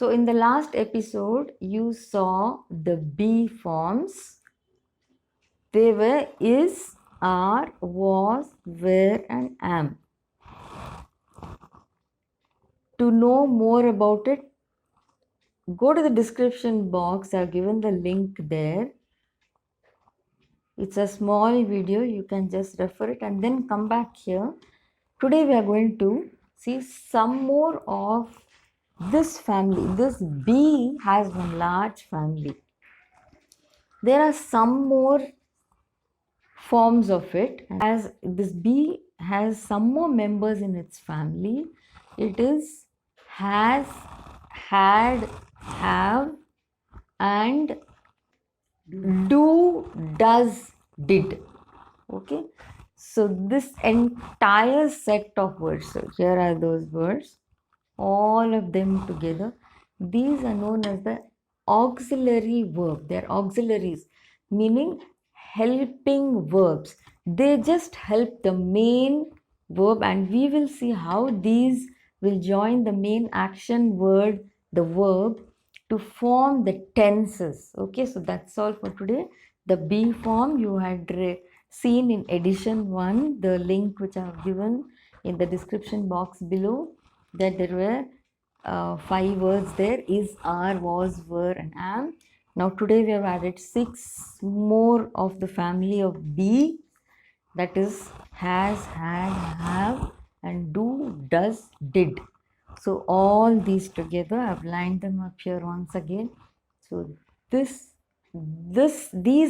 So in the last episode, you saw the be forms. They were is, are, was, were, and am. To know more about it, go to the description box. I've given the link there. It's a small video. You can just refer it and then come back here. Today we are going to see some more of this family. This bee has one large family. There are some more forms of it. As this bee has some more members in its family, it is has, had, have, and do, does, did. Okay, so this entire set of words, so here are those words, all of them together. These are known as the auxiliary verb. They're auxiliaries, meaning helping verbs. They just help the main verb, and we will see how these will join the main action word, the verb, to form the tenses. Okay, so that's all for today. The be form you had seen in edition 1, the link which I have given in the description box below, that there were 5 words there: is, are, was, were, and am. Now today we have added 6 more of the family of be, that is has, had, have, and do, does, did. So all these together, I've lined them up here once again. So these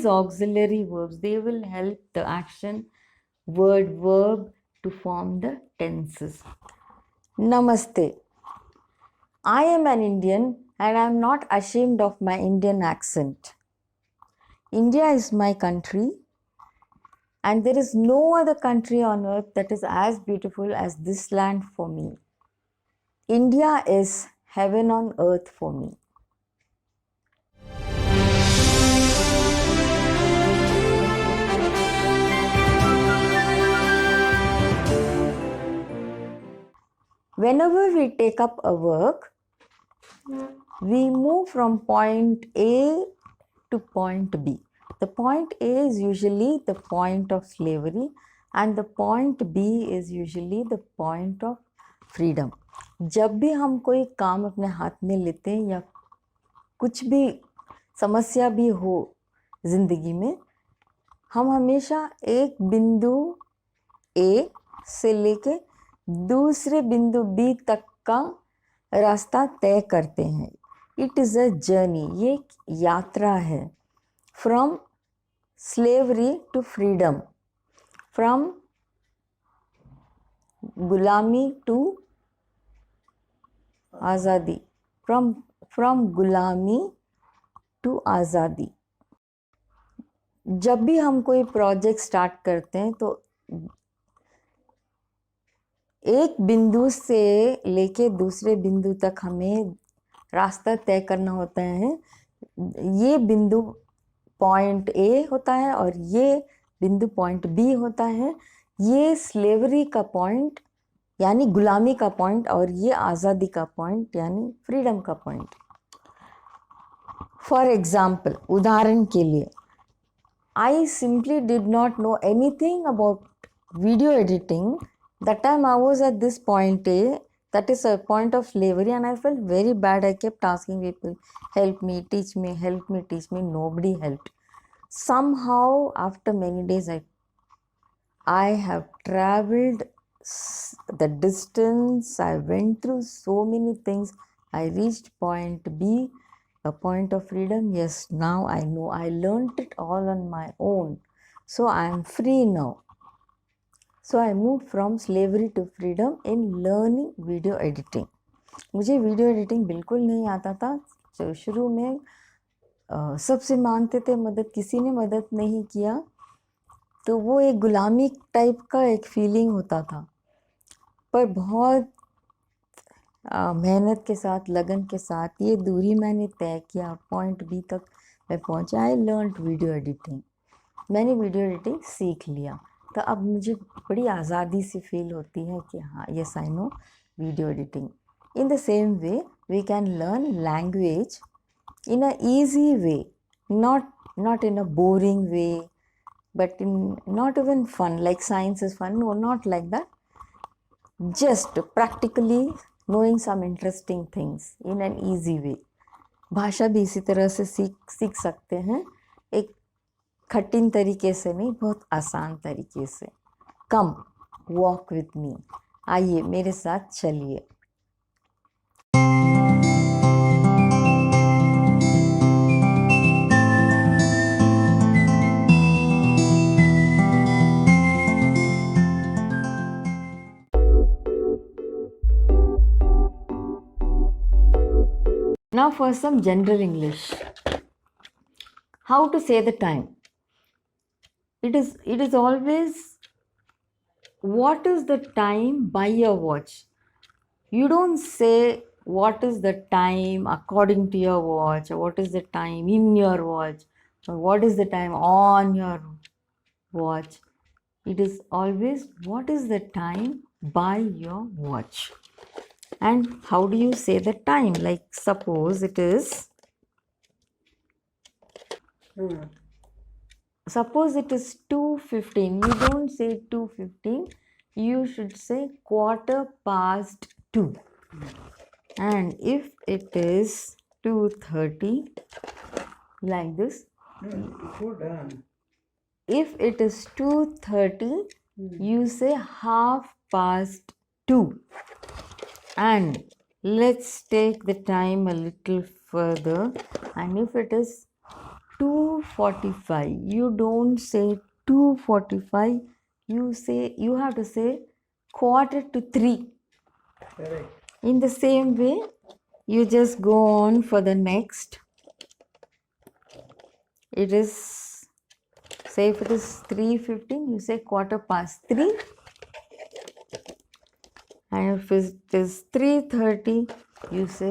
auxiliary verbs, they will help the action word verb to form the tenses. Namaste. I am an Indian and I am not ashamed of my Indian accent. India is my country, and there is no other country on earth that is as beautiful as this land for me. India is heaven on earth for me. Whenever we take up a work, we move from point A to point B. The point A is usually the point of slavery, and the point B is usually the point of freedom. जब भी हम कोई काम अपने हाथ में लेते हैं या कुछ भी समस्या भी हो जिंदगी में, हम हमेशा एक बिंदु A से लेके दूसरे बिंदु B तक का रास्ता तय करते हैं. It is a journey. ये एक यात्रा है. From slavery to freedom, from गुलामी टू आज़ादी, फ्रॉम गुलामी टू आज़ादी. जब भी हम कोई प्रोजेक्ट स्टार्ट करते हैं तो एक बिंदु से लेके दूसरे बिंदु तक हमें रास्ता तय करना होता है. ये बिंदु पॉइंट ए होता है और ये बिंदु पॉइंट बी होता है. ये स्लेवरी का पॉइंट यानी गुलामी का पॉइंट, और ये आज़ादी का पॉइंट यानी फ्रीडम का पॉइंट. फॉर एग्जाम्पल, उदाहरण के लिए, I simply did not know anything about video editing. That time I was at this point A, that is a point of slavery, and I felt very bad. I kept asking people, help me, teach me, help me, teach me. Nobody helped. Somehow, after many days, I have traveled the distance. I went through so many things. I reached point B, a point of freedom. Yes, now I know. I learned it all on my own. So I am free now. So I moved from slavery to freedom in learning video editing. मुझे video editing बिल्कुल नहीं आता था. तो शुरू में सबसे मांगते थे मदद, किसी ने मदद नहीं किया, तो वो एक गुलामी टाइप का एक फीलिंग होता था. पर बहुत मेहनत के साथ, लगन के साथ ये दूरी मैंने तय किया. पॉइंट बी तक मैं पहुंचा. I learn video editing. मैंने वीडियो एडिटिंग सीख लिया. तो अब मुझे बड़ी आज़ादी सी फील होती है कि हाँ, yes I know video editing. In the same way, we can learn language in an easy way, not in a boring way, but in not even fun, like science is fun. No, not like that. Just practically knowing some interesting things in an easy way. भाषा भी इसी तरह से सीख सकते हैं, एक कठिन तरीके से नहीं, बहुत आसान तरीके से. कम वॉक विथ मी, आइए मेरे साथ चलिए. Now for some general English. How to say the time? It is always, what is the time by your watch? You don't say what is the time according to your watch, or what is the time in your watch, or what is the time on your watch. It is always what is the time by your watch. And how do you say the time? Like suppose it is 2:15. You don't say 2:15. You should say 2:15. And if it is 2:30, like this. If it is 2:30, you say 2:30. And let's take the time a little further. And if it is 2:45, you don't say 2:45. You have to say 2:45. Correct. In the same way, you just go on for the next. It is, say if it is 3:15, you say 3:15. And if it is 3:30, you say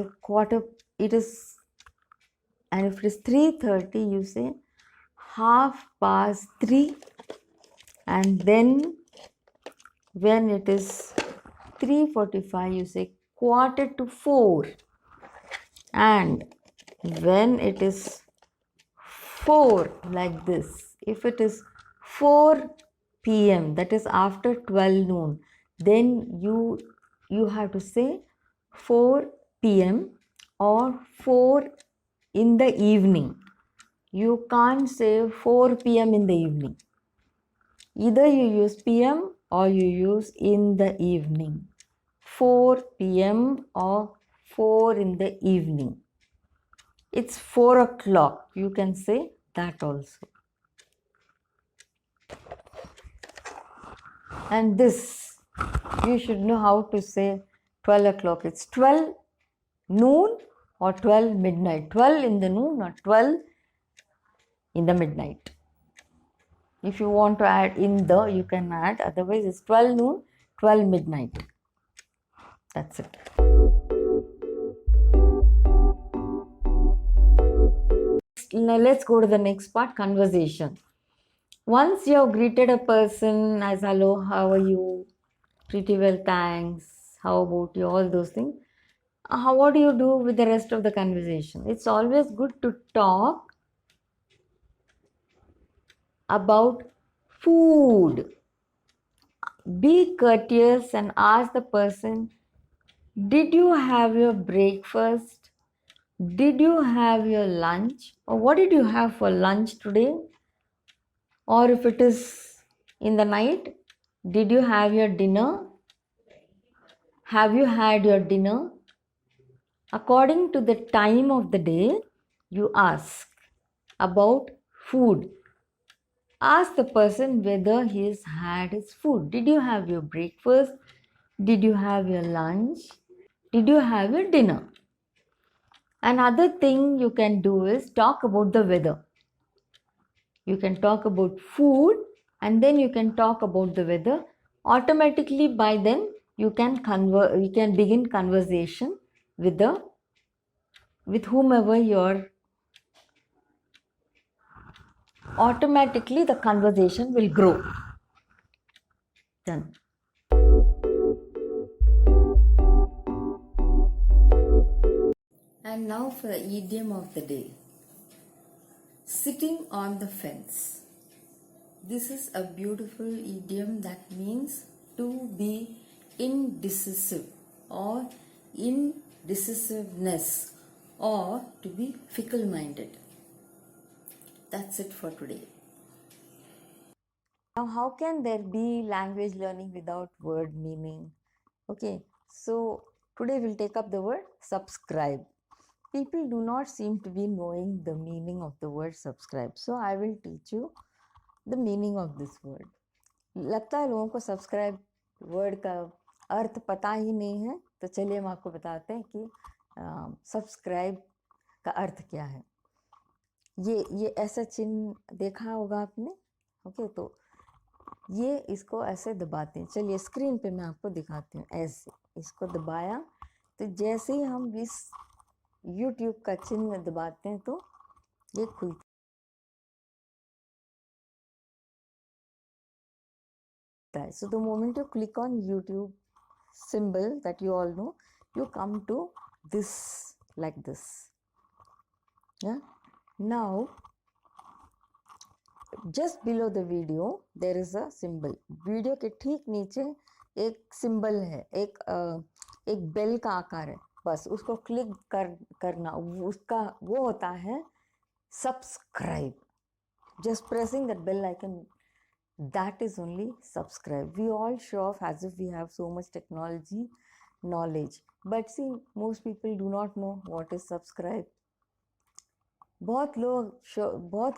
and if it is 3:30, you say 3:30. And then when it is 3:45, you say 3:45. And when it is 4, like this, if it is 4 p.m., that is after 12 noon, then you have to say 4 p.m. or 4 in the evening. You can't say 4 p.m. in the evening. Either you use p.m. or you use in the evening. 4 p.m. or 4 in the evening. It's 4 o'clock. You can say that also. And this, you should know how to say 12 o'clock. It's 12 noon or 12 midnight. 12 in the noon or 12 in the midnight. If you want to add in the, you can add. Otherwise, it's 12 noon, 12 midnight. That's it. Now let's go to the next part, conversation. Once you have greeted a person as hello, how are you? Pretty well, thanks. How about you? All those things. What do you do with the rest of the conversation? It's always good to talk about food. Be courteous and ask the person, did you have your breakfast? Did you have your lunch? Or what did you have for lunch today? Or if it is in the night, did you have your dinner? Have you had your dinner? According to the time of the day, you ask about food. Ask the person whether he has had his food. Did you have your breakfast? Did you have your lunch? Did you have your dinner? Another thing you can do is talk about the weather. You can talk about food and then you can talk about the weather. Automatically by then you can begin conversation with whomever you're. Automatically the conversation will grow. Done. Now for the idiom of the day. Sitting on the fence. This is a beautiful idiom that means to be indecisive or indecisiveness or to be fickle minded. That's it for today. Now, how can there be language learning without word meaning? Okay, so today we'll take up the word subscribe. People do not seem to be knowing the meaning of the word subscribe. So I will teach you the meaning of this word. लगता है लोगों को subscribe word का अर्थ पता ही नहीं है, तो चलिए हम आपको बताते हैं कि सब्सक्राइब का अर्थ क्या है. ये ऐसा चिन्ह देखा होगा आपने. ओके, तो ये इसको ऐसे दबाते हैं. चलिए स्क्रीन पे मैं आपको दिखाती हूँ. ऐसे इसको दबाया तो जैसे ही हम इस YouTube का चिन्ह दबाते हैं तो ये खुलता है. So the moment you click on YouTube symbol that you all know, you come to this like this. Yeah. Now, just below the video there is a symbol. Video के ठीक नीचे एक सिंबल है, एक बेल का आकार है. बस उसको क्लिक करना, उसका वो होता है subscribe. Just pressing that bell icon, that is only subscribe. We all show off as if we have so much technology knowledge, but see, most people do not know what is subscribe. बहुत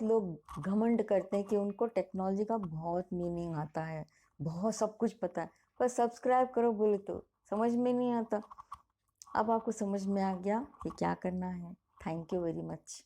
लोग घमंड करते हैं कि उनको technology का बहुत meaning आता है, बहुत सब कुछ पता है, पर सब्सक्राइब करो बोले तो समझ में नहीं आता. अब आपको समझ में आ गया कि क्या करना है. Thank you very much.